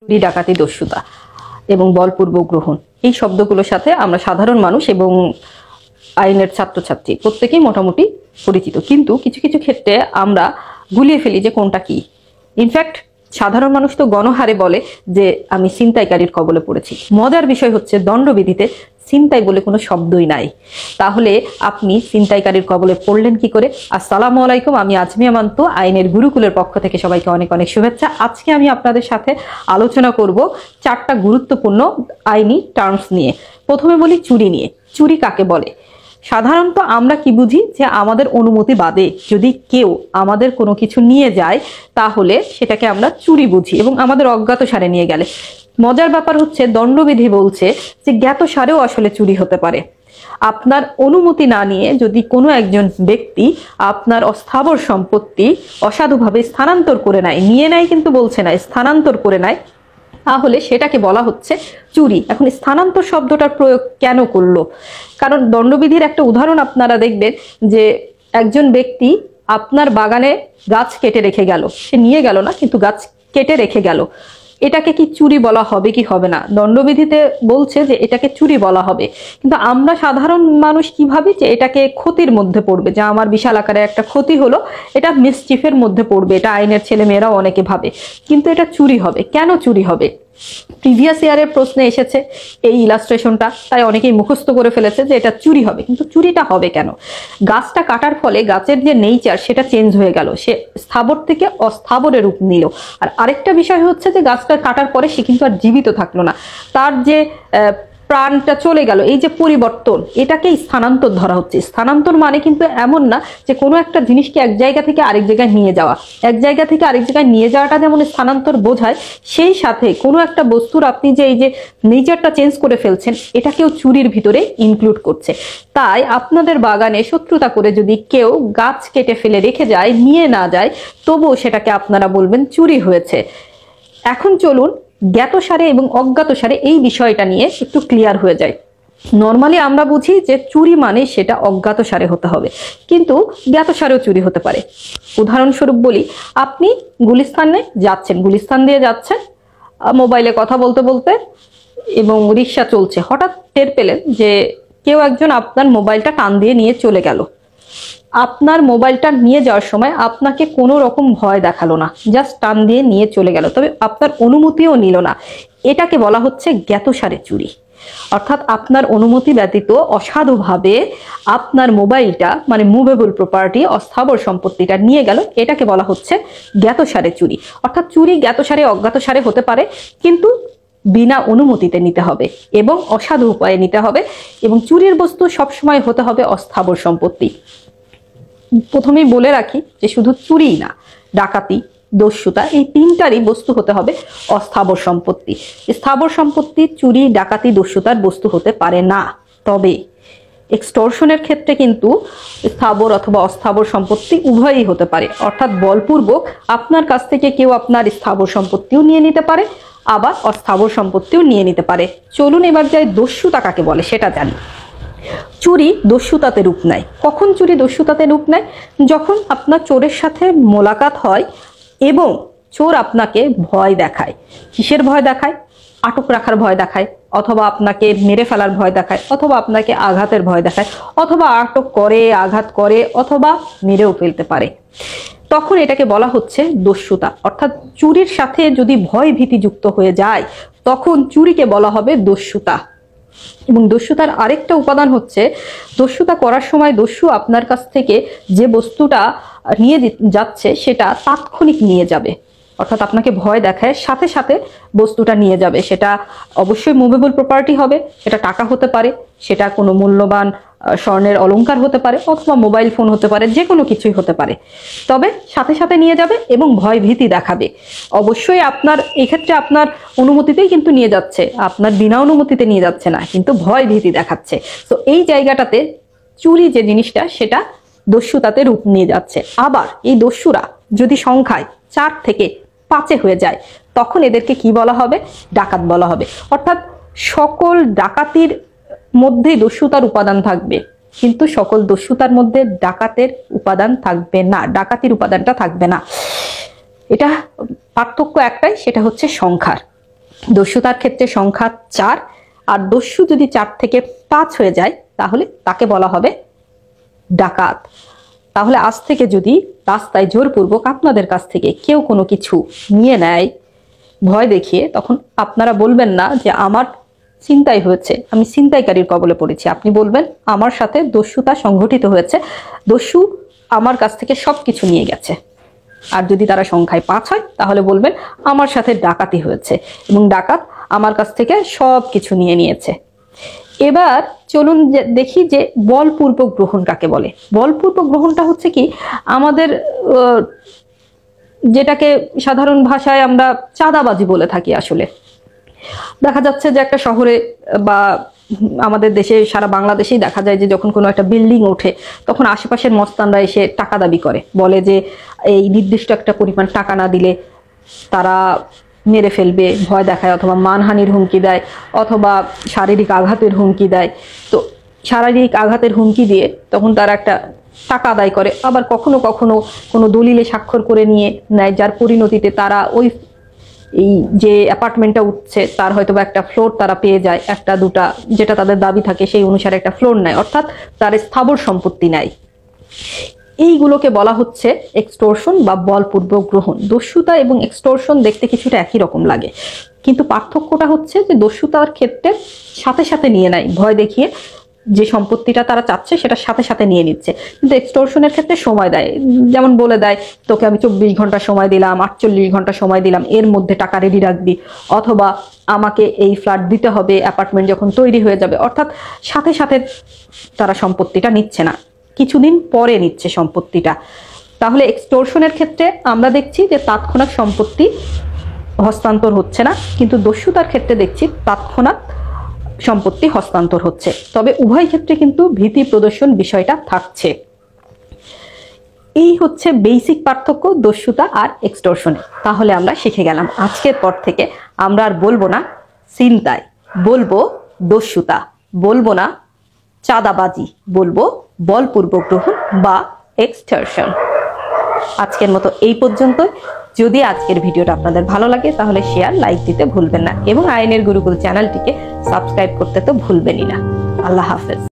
চুরি, ডাকাতি, দস্যুতা এবং বলপূর্বক গ্রহণ, এই শব্দগুলোর সাথে আমরা সাধারণ মানুষ এবং আইনের ছাত্রছাত্রী প্রত্যেকেই মোটামুটি পরিচিত, কিন্তু কিছু কিছু ক্ষেত্রে আমরা গুলিয়ে ফেলি যে কোনটা কি। ইনফ্যাক্ট সাধারণ মানুষ তো গণহারে বলে যে আমি ছিনতাইকারীর কবলে পড়েছি। মজার বিষয় হচ্ছে দণ্ডবিধিতে ছিনতাই বলে কোনো শব্দই নাই। তাহলে আপনি ছিনতাইকারীর কবলে পড়লেন কি করে? আসসালামু আলাইকুম, আমি আজমিয়া মান্তু, আইনের গুরুকুলের পক্ষ থেকে সবাইকে অনেক অনেক শুভেচ্ছা। আজকে আমি আপনাদের সাথে আলোচনা করব 4টা গুরুত্বপূর্ণ আইনি টার্মস নিয়ে। প্রথমে বলি চুরি নিয়ে। চুরি কাকে বলে? সাধারণত আমরা কি বুঝি যে আমাদের অনুমতি বাদে যদি কেউ আমাদের কোনো কিছু নিয়ে যায় তাহলে সেটাকে আমরা চুরি বুঝি, এবং আমাদের অজ্ঞাতসারে নিয়ে গেলে। মজার ব্যাপার হচ্ছে দণ্ডবিধি বলছে যে জ্ঞাতসারেও আসলে চুরি হতে পারে। আপনার অনুমতি না নিয়ে যদি কোনো একজন ব্যক্তি আপনার অস্থাবর সম্পত্তি অসাধুভাবে স্থানান্তর করে নেয়, নিয়ে নেয় কিন্তু বলছে না, স্থানান্তর করে নেয়, তাহলে সেটাকে বলা হচ্ছে চুরি। এখন স্থানান্তর শব্দটার প্রয়োগ কেন করলো? কারণ দণ্ডবিধির একটা উদাহরণ আপনারা দেখবেন যে একজন ব্যক্তি আপনার বাগানে গাছ কেটে রেখে গেল, সে নিয়ে গেল না কিন্তু গাছ কেটে রেখে গেল, এটাকে কি চুরি বলা হবে কি হবে না? দণ্ডবিধিতে বলছে যে এটাকে চুরি বলা হবে, কিন্তু আমরা সাধারণ মানুষ কি ভাবি যে এটাকে ক্ষতির মধ্যে পড়বে, যে আমার বিশাল আকারে একটা ক্ষতি হলো, এটা মিসচিফের মধ্যে পড়বে, এটা আইনের ছেলে মেয়েরাও অনেকে ভাবে, কিন্তু এটা চুরি হবে। কেন চুরি হবে? প্রিভিয়াস ইয়ারের প্রশ্নে এসেছে এই ইলাস্ট্রেশনটা, তাই অনেকেই মুখস্থ করে ফেলেছে যে এটা চুরি হবে। কিন্তু চুরিটা হবে কেন? গাছটা কাটার ফলে গাছের যে নেচার সেটা চেঞ্জ হয়ে গেল, সে স্থাবর থেকে অস্থাবরে রূপ নিল। আর আরেকটা বিষয় হচ্ছে যে গাছটা কাটার পরে সে কিন্তু আর জীবিত থাকলো না, তার যে প্রাণটা চলে গেল, এই যে পরিবর্তন, এটাকে স্থানান্তর ধরা হচ্ছে। স্থানান্তর মানে কিন্তু এমন না যে কোনো একটা জিনিসকে এক জায়গা থেকে আরেক জায়গায় নিয়ে যাওয়া। এক জায়গা থেকে আরেক জায়গায় নিয়ে যাওয়াটা যেমন স্থানান্তর বোঝায়, সেই সাথে কোনো একটা বস্তুর আপনি যে এই যে নেচারটা চেঞ্জ করে ফেলছেন, এটাকেও চুরির ভিতরে ইনক্লুড করছে। তাই আপনাদের বাগানে শত্রুতা করে যদি কেউ গাছ কেটে ফেলে রেখে যায়, নিয়ে না যায়, তবুও সেটাকে আপনারা বলবেন চুরি হয়েছে। এখন চলুন জ্ঞাতসারে এবং অজ্ঞাতসারে এই বিষয়টা নিয়ে একটু ক্লিয়ার হয়ে যায়। নর্মালি আমরা বুঝি যে চুরি মানে সেটা অজ্ঞাতসারে হতে হবে, কিন্তু জ্ঞাতসারেও চুরি হতে পারে। উদাহরণস্বরূপ বলি, আপনি গুলিস্তানে যাচ্ছেন, গুলিস্তান দিয়ে যাচ্ছেন, মোবাইলে কথা বলতে বলতে এবং রিক্সা চলছে, হঠাৎ টের পেলেন যে কেউ একজন আপনার মোবাইলটা টান দিয়ে নিয়ে চলে গেল। আপনার মোবাইলটা নিয়ে যাওয়ার সময় আপনাকে কোনো রকম ভয় দেখালো না, জাস্ট টান দিয়ে নিয়ে চলে গেল, তবে আপনার অনুমতিও নিল না। এটাকে বলা হচ্ছে জ্ঞাতসারে চুরি। অর্থাৎ আপনার অনুমতি ব্যতীত অসাধুভাবে আপনার মোবাইলটা, মানে মুভেবল প্রপার্টি, অস্থাবর সম্পত্তিটা নিয়ে গেল, এটাকে বলা হচ্ছে জ্ঞাতসারে চুরি। অর্থাৎ চুরি জ্ঞাতসারে অজ্ঞাতসারে হতে পারে, কিন্তু বিনা অনুমতিতে নিতে হবে এবং অসাধু উপায়ে নিতে হবে, এবং চুরির বস্তু সবসময় হতে হবে অস্থাবর সম্পত্তি। প্রথমেই বলে রাখি যে শুধু চুরি না, ডাকাতি, দস্যুতা, এই 3টারই বস্তু হতে হবে অস্থাবর সম্পত্তি। স্থাবর সম্পত্তি চুরি, ডাকাতি, দস্যুতার বস্তু হতে পারে না। তবে এক্সটর্শনের ক্ষেত্রে কিন্তু স্থাবর অথবা অস্থাবর সম্পত্তি উভয়ই হতে পারে। অর্থাৎ বলপূর্বক আপনার কাছ থেকে কেউ আপনার স্থাবর সম্পত্তিও নিয়ে নিতে পারে, আবার অস্থাবর সম্পত্তিও নিয়ে নিতে পারে। চলুন এবার যাই দস্যুতা কাকে বলে সেটা জানি। চুরি দস্যুতাতে রূপ নেয়। কখন চুরি দস্যুতাতে রূপ নেয়? যখন আপনার চোরের সাথে মোলাকাত হয় এবং চোর আপনাকে ভয় দেখায়। কিসের ভয় দেখায়? আটক রাখার ভয় দেখায়, অথবা আপনাকে মেরে ফেলার ভয় দেখায়, অথবা আপনাকে আঘাতের ভয় দেখায়, অথবা আটক করে, আঘাত করে, অথবা মেরেও ফেলতে পারে। তখন এটাকে বলা হচ্ছে দস্যুতা। অর্থাৎ চুরির সাথে যদি ভয় ভীতি যুক্ত হয়ে যায়, তখন চুরিকে বলা হবে দস্যুতা। এবং দস্যুতার আরেকটা উপাদান হচ্ছে, দস্যুতা করার সময় দস্যু আপনার কাছ থেকে যে বস্তুটা নিয়ে যাচ্ছে সেটা তাৎক্ষণিক নিয়ে যাবে। অর্থাৎ আপনাকে ভয় দেখায়, সাথে সাথে বস্তুটা নিয়ে যাবে। সেটা অবশ্যই মুভেবল প্রপার্টি হবে, সেটা টাকা হতে পারে, সেটা কোনো মূল্যবান স্বর্ণের অলংকার হতে পারে, অথবা মোবাইল ফোন হতে পারে, যে কোনো কিছুই হতে পারে। তবে সাথে সাথে নিয়ে যাবে এবং ভয় ভীতি দেখাবে। অবশ্যই আপনার এক্ষেত্রে আপনার অনুমতিতেই কিন্তু নিয়ে যাচ্ছে, আপনার বিনা অনুমতিতে নিয়ে যাচ্ছে না, কিন্তু ভয় ভীতি দেখাচ্ছে। তো এই জায়গাটাতে চুরি যে জিনিসটা সেটা দস্যুতাতে রূপ নিয়ে যাচ্ছে। আবার এই দস্যুরা যদি সংখ্যায় 4 থেকে 5 হয়ে যায়, তখন এদেরকে কি বলা হবে? ডাকাত বলা হবে। অর্থাৎ সকল ডাকাতির মধ্যে দস্যুতার উপাদান থাকবে, কিন্তু সকল দস্যুতার মধ্যে ডাকাতের উপাদান থাকবে না, ডাকাতির উপাদানটা থাকবে না। এটা পার্থক্য একটাই, সেটা হচ্ছে সংখ্যার। দস্যুতার ক্ষেত্রে সংখ্যা 4, আর দস্যু যদি 4 থেকে 5 হয়ে যায় তাহলে তাকে বলা হবে ডাকাত। তাহলে আজ থেকে যদি রাস্তায় জোরপূর্বক আপনাদের কাছ থেকে কেউ কোনো কিছু নিয়ে নেয় ভয় দেখিয়ে, তখন আপনারা বলবেন না যে আমার ছিনতাই হয়েছে, আমি ছিনতাইকারীর কবলে পড়েছি। আপনি বলবেন আমার সাথে দস্যুতা সংঘটিত হয়েছে, দস্যু আমার কাছ থেকে সবকিছু নিয়ে গেছে। আর যদি তারা সংখ্যায় 5 হয় তাহলে বলবেন আমার সাথে ডাকাতি হয়েছে এবং ডাকাত আমার কাছ থেকে সব কিছু নিয়ে নিয়েছে। এবার চলুন দেখি যে বলপূর্বক গ্রহণ কাকে বলে। বলপূর্বক গ্রহণটা হচ্ছে কি, আমাদের যেটাকে সাধারণ ভাষায় আমরা চাঁদাবাজি বলে থাকি। আসলে দেখা যাচ্ছে যে একটা শহরে বা আমাদের দেশে, সারা বাংলাদেশেই দেখা যায় যে যখন কোনো একটা বিল্ডিং ওঠে তখন আশেপাশের মস্তানরা এসে টাকা দাবি করে, বলে যে এই নির্দিষ্ট একটা পরিমাণ টাকা না দিলে তারা মেরে ফেলবে, ভয় দেখায়, অথবা মানহানির হুমকি দেয়, অথবা শারীরিক আঘাতের হুমকি দেয়। তো শারীরিক আঘাতের হুমকি দিয়ে তখন তারা একটা টাকা আদায় করে। আবার কখনো কখনো কোনো দলিলে স্বাক্ষর করে নিয়ে নেয়, যার পরিণতিতে তারা ওই এই যে অ্যাপার্টমেন্টটা উঠছে তার হয়তো বা একটা ফ্লোর তারা পেয়ে যায়, একটা দুটা, যেটা তাদের দাবি থাকে সেই অনুসারে একটা ফ্লোর নেয়, অর্থাৎ তার স্থাবর সম্পত্তি নেয়। এইগুলোকে বলা হচ্ছে এক্সটর্শন বা বলপূর্বক গ্রহণ। দস্যুতা এবং এক্সটর্শন দেখতে কিছুটা একই রকম লাগে, কিন্তু পার্থক্যটা হচ্ছে যে দস্যুতার ক্ষেত্রে সাথে সাথে নিয়ে নেয়, ভয় দেখিয়ে যে সম্পত্তিটা তারা চাচ্ছে সেটা সাথে সাথে নিয়ে নিচ্ছে। কিন্তু এক্সটর্শনের ক্ষেত্রে সময় দেয়, যেমন বলে দেয় তোকে আমি 24 ঘন্টা সময় দিলাম, 48 ঘন্টা সময় দিলাম, এর মধ্যে টাকা রেডি রাখবি, অথবা আমাকে এই ফ্ল্যাট দিতে হবে অ্যাপার্টমেন্ট যখন তৈরি হয়ে যাবে। অর্থাৎ সাথে সাথে তারা সম্পত্তিটা নিচ্ছে না, কিছুদিন পরে নিচ্ছে সম্পত্তিটা। তাহলে এক্সটর্শনের ক্ষেত্রে আমরা দেখছি যে তাৎক্ষণিক সম্পত্তি হস্তান্তর হচ্ছে না, কিন্তু দস্যুতার ক্ষেত্রে দেখছি তাৎক্ষণিক সম্পত্তি হস্তান্তর হচ্ছে। তবে উভয় ক্ষেত্রে কিন্তু ভীতি প্রদর্শন বিষয়টা থাকছে। এই হচ্ছে বেসিক পার্থক্য দস্যুতা আর এক্সটর্শনে। তাহলে আমরা শিখে গেলাম আজকের পর থেকে আমরা আর বলবো না ছিনতাই, বলবো দস্যুতা, বলবো না চাঁদাবাজি, বলবো বলপূর্বক গ্রহণ বা এক্সটর্শন। আজকের মতো এই পর্যন্ত। যদি আজকের ভিডিওটা আপনাদের ভালো লাগে তাহলে শেয়ার, লাইক দিতে ভুলবেন না এবং আইনের গুরুকুল চ্যানেলটিকে সাবস্ক্রাইব করতে তো ভুলবেনই না। আল্লাহ হাফেজ।